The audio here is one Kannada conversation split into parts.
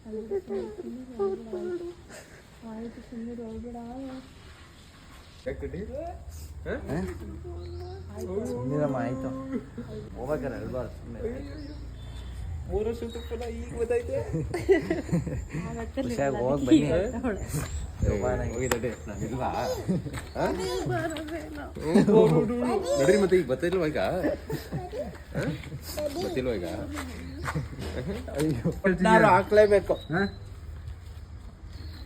ಆಯ್ತು ಸುಮ್ಮನೆ ಹೋಗ್ಬೇಡ. ಸುಮ್ಮನಿರಮ್ಮ ಆಯ್ತು ಹೋಗ್ಬೇಕಾರೆ ಅಲ್ಬಾರ್ದು ಸುಮ್ಮನೆ 3 ವರ್ಷ ಪುನಃ ಈಗ ಗೊತ್ತಾಯ್ತೆ. ಖುಷಿಯಾಗಿ ಹೋಗಿ ಬನ್ನಿ. ನಡ್ರಿ ಮತ್ತೆ ಈಗ ಬರ್ತಿಲ್ವ ಈಗ ಗೊತ್ತಿಲ್ವ ಈಗ ಹಾಕ್ಲೇಬೇಕು.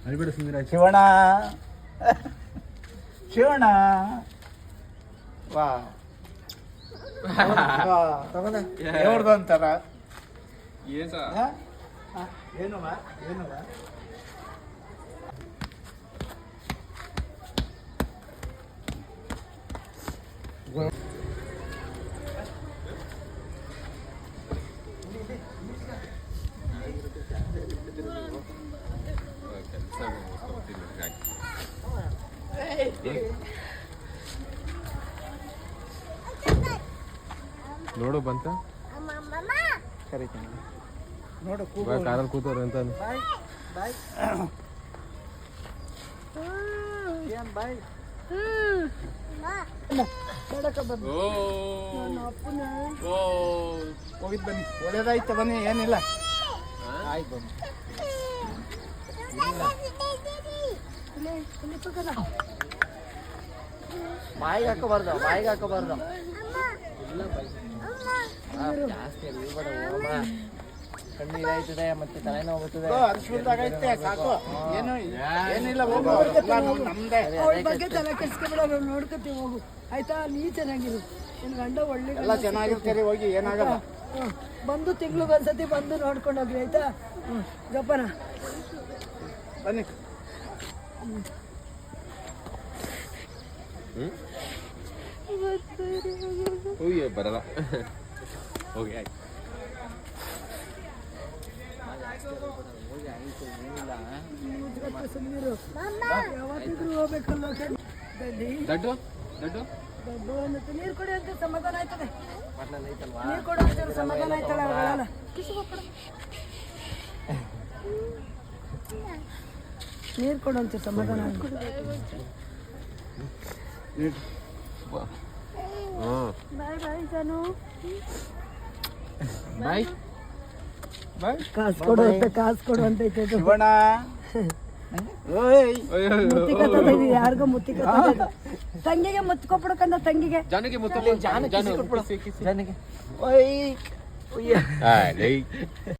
ಅಲ್ಬೇಡ ಸುಂದರ ಶಿವಣ್ಣ ಶಿವಣ್ಣ ವಾ ತಗೊಂಡ ಅಂತಾರ ಏನವ ಏನವ ನೋಡು ಬಂತ ಕರಿತೀನಿ ನೋಡು ಕಾರಲ್ಲಿ ಕೂತವ್ರೆ ಅಂತ ಬಾಯ್ ಬಾಯ್ ಏನ್ ಬಾಯ್ ಹೋಗಿದ್ ಬನ್ನಿ ಒಳ್ಳೇದಾಯ್ತು ಬನ್ನಿ ಏನಿಲ್ಲ ಆಯ್ತು ಬನ್ನಿ ಬಾಯಿಗೆ ಹಾಕೋಬಾರ್ದು ಬಾಯಿಗೆ ಹಾಕೋಬಾರ್ದು ಇಲ್ಲ ಜಾಸ್ತಿ ಇರ್ಬೇಡ ಹೋಗಮ್ಮ ಕಣ್ಣೀರಾಯ್ತದೆ ಮತ್ತೆ ತಲೆನೋವು ಬರ್ತದೆ ಸಾಕು ಏನು ಏನಿಲ್ಲ ಹೋಗು ನಮ್ದೇ ಅವಳ ಬಗ್ಗೆ ತಲೆ ಕೆಡ್ಸ್ಕೊಬೇಡ, ನಾವು ನೋಡ್ಕೊತೀವಿ ಹೋಗು ಆಯ್ತಾ. ನೀ ಚೆನ್ನಾಗಿರು, ನಿನ್ ಗಂಡ ಒಳ್ಳೆ ಎಲ್ಲ ಚೆನ್ನಾಗಿರ್ತೀರಿ ಹೋಗಿ ಏನಾಗಲ್ಲ. ಬಂದು ತಿಂಗ್ಳಿಗೆ ಒಂದ್ಸತಿ ಬಂದು ನೋಡ್ಕೊಂಡು ಹೋಗ್ರಿ ಆಯ್ತಾ. ಜಪ್ಪನ ಬನ್ನಿ ಬರಲ್ಲ ಹೋಗಿ ಆಯ್ತು. ಸುಮ್ಮನಿರು, ಯಾವತ್ತಿದ್ರು ಹೋಗ್ಬೇಕಲ್ಲ. ದಡ್ಡು ದಡ್ಡು ದೊಡ್ಡ ಅನ್ನತ್ತೆ ನೀರು ಕೊಡಿ ಅಂತ ಸಮಾಧಾನ ಆಯ್ತದೆ. ನೀರು ಕೊಡು ಅಂತ ಸಮಾಧಾನ ಆಯ್ತಲ್ಲ ಅವಳಲ್ಲ. ನೀರು ಕೊಡು ಅಂತ ಸಮಾಧಾನ ಆಯ್ತು. ಬಾಯ್ ಬಾಯ್ ಜಾನು, ಬಾಯ್ ಬಾಯ್. ಕಾಸು ಕೊಡು ಅಂತ ಕಾಸು ಕೊಡು ಅಂತ ಐತೆ. ಶಿವಣ್ಣ ಯಾರಿಗೋ ಮುತ್ತಿ ತಂಗಿಗೆ ಮುತ್ಕೊಬಿಡಕಂದ ತಂಗಿಗೆ ಜಾನಿಗೆ ಮುತ್ತು ಜಾನಕಿ